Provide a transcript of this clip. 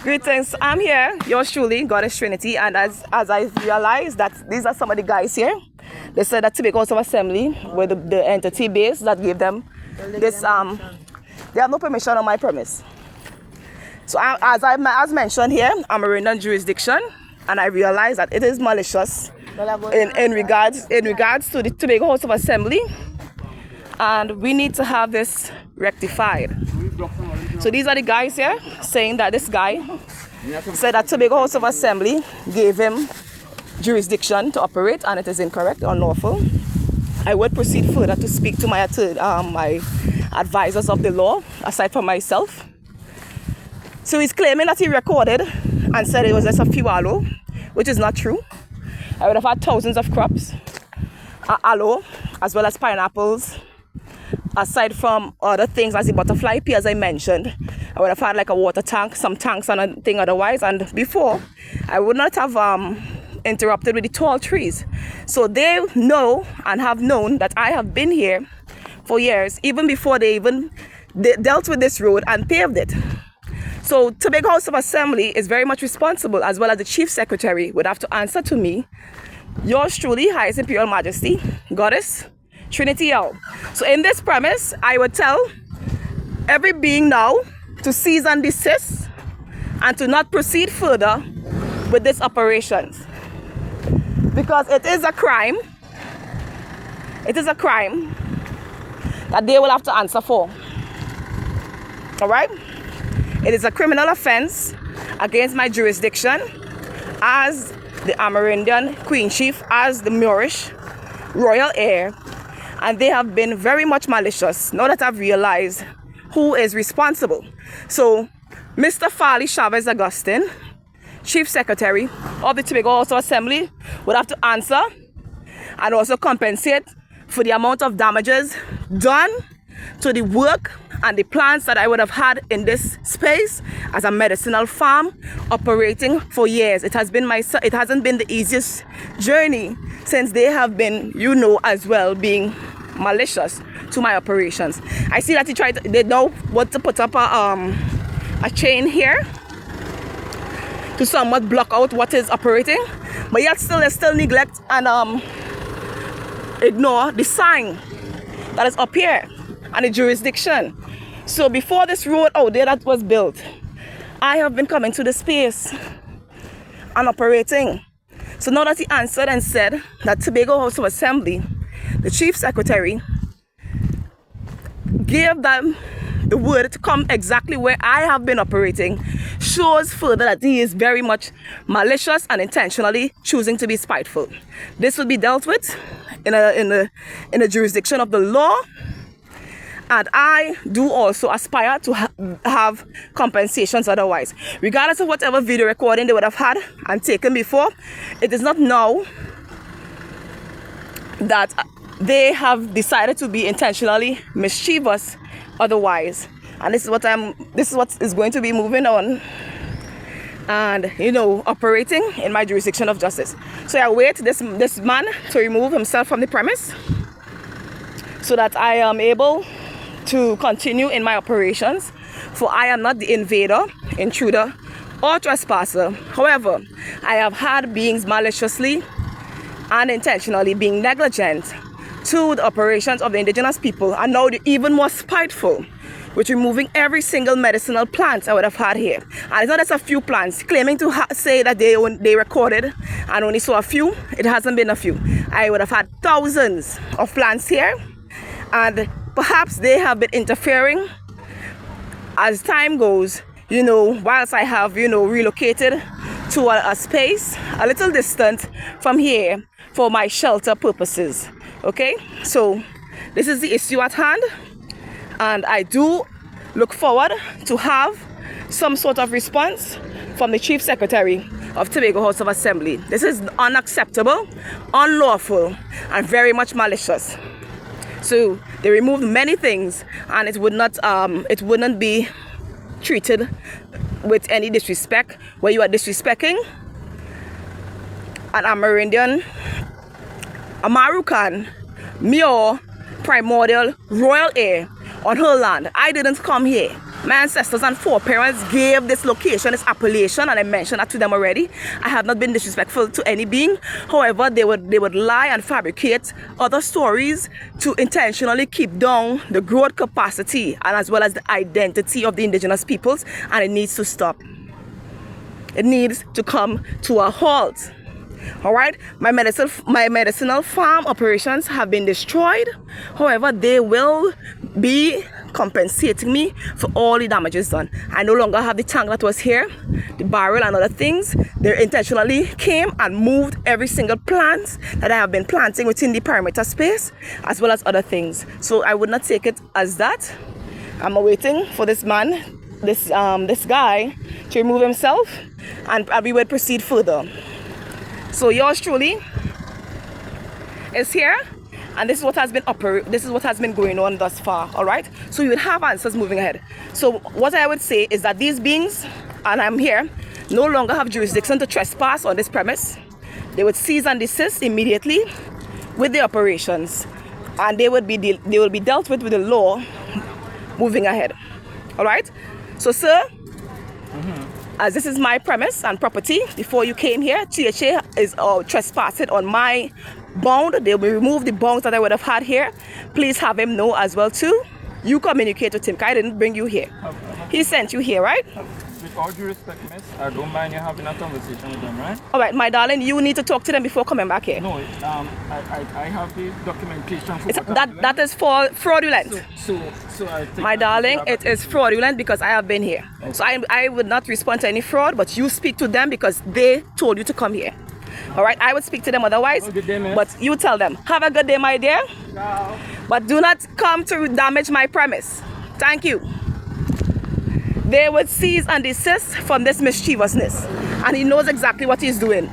Greetings. I'm here, yours truly, Goddess Trinity, and as I realized that these are some of the guys here, they said that Tobago House of Assembly were the entity base that gave them this. They have no permission on my premise. So as mentioned here, I'm a random jurisdiction, and I realize that it is malicious in regards to the Tobago House of Assembly, and we need to have this rectified. So these are the guys here saying that this guy said that Tobago House of Assembly gave him jurisdiction to operate, and it is incorrect, unlawful. I would proceed further to speak to my advisors of the law, aside from myself. So he's claiming that he recorded and said it was just a few aloe, which is not true. I would have had thousands of crops, aloe, as well as pineapples. Aside from other things as the butterfly pea, as I mentioned, I would have had like a water tank, some tanks and a thing otherwise. And before, I would not have interrupted with the tall trees. So they know and have known that I have been here for years, even before they dealt with this road and paved it. So Tobago House of Assembly is very much responsible, as well as the Chief Secretary would have to answer to me, yours truly, Highest Imperial Majesty, Goddess Trinity L. So in this premise, I would tell every being now to cease and desist and to not proceed further with these operations. Because it is a crime. It is a crime that they will have to answer for. Alright? It is a criminal offense against my jurisdiction as the Amerindian Queen Chief, as the Moorish royal heir. And they have been very much malicious now that I've realized who is responsible. So, Mr. Farley Chavez Augustine, Chief Secretary of the Tobago House of Assembly, would have to answer and also compensate for the amount of damages done to the work and the plants that I would have had in this space as a medicinal farm operating for years. It hasn't been the easiest journey since they have been, as well, being malicious to my operations. I see that they now want to put up a chain here to somewhat block out what is operating, but yet they still neglect and ignore the sign that is up here and the jurisdiction. So before this road out there that was built, I have been coming to the space and operating. So now that he answered and said that Tobago House of Assembly, the Chief Secretary, gave them the word to come exactly where I have been operating, shows further that he is very much malicious and intentionally choosing to be spiteful. This will be dealt with in a jurisdiction of the law. And I do also aspire to have compensations otherwise. Regardless of whatever video recording they would have had and taken before, it is not now that they have decided to be intentionally mischievous otherwise. And this is what is going to be moving on and, operating in my jurisdiction of justice. So I wait this man to remove himself from the premise so that I am able to continue in my operations, for I am not the invader, intruder, or trespasser. However, I have had beings maliciously and intentionally being negligent to the operations of the indigenous people, and now they're even more spiteful with removing every single medicinal plant I would have had here. And it's not just a few plants, claiming to say that they recorded and only saw a few. It hasn't been a few. I would have had thousands of plants here, and perhaps they have been interfering as time goes, whilst I have, relocated to a space a little distant from here for my shelter purposes. Okay, so this is the issue at hand, and I do look forward to have some sort of response from the Chief Secretary of Tobago House of Assembly. This is unacceptable, unlawful, and very much malicious. So they removed many things, and it wouldn't be treated with any disrespect, where you are disrespecting an Amerindian, a Marucan, Mio, primordial, royal heir on her land. I didn't come here My ancestors and foreparents gave this location, this appellation, and I mentioned that to them already. I have not been disrespectful to any being. However, they would lie and fabricate other stories to intentionally keep down the growth capacity and as well as the identity of the indigenous peoples, and it needs to stop. It needs to come to a halt. All right, my medicinal farm operations have been destroyed. However, they will be compensating me for all the damages done. I no longer have the tank that was here, the barrel and other things. They intentionally came and moved every single plant that I have been planting within the perimeter space, as well as other things. So I would not take it as that. I'm awaiting for this man, this guy, to remove himself, and we will proceed further. So yours truly is here, and this is what has been going on thus far. All right, so you will have answers moving ahead. So what I would say is that these beings, and I'm here, no longer have jurisdiction to trespass on this premise. They would cease and desist immediately with the operations, and they will be dealt with the law moving ahead. All right, so sir, as this is my premise and property, before you came here, THA is trespassing on my bound. They will remove the bounds that I would have had here. Please have him know as well too. You communicate with him, because I didn't bring you here. He sent you here, right? With all due respect, miss, I don't mind you having a conversation with them, right? All right, my darling, you need to talk to them before coming back here. No, I have the documentation for that is fraudulent. So I think my darling, it is fraudulent because I have been here. Okay. So I would not respond to any fraud, but you speak to them because they told you to come here. All right, I would speak to them otherwise. Good day, miss. But you tell them, have a good day, my dear. Ciao. But do not come to damage my premise. Thank you. They would cease and desist from this mischievousness, and he knows exactly what he's doing.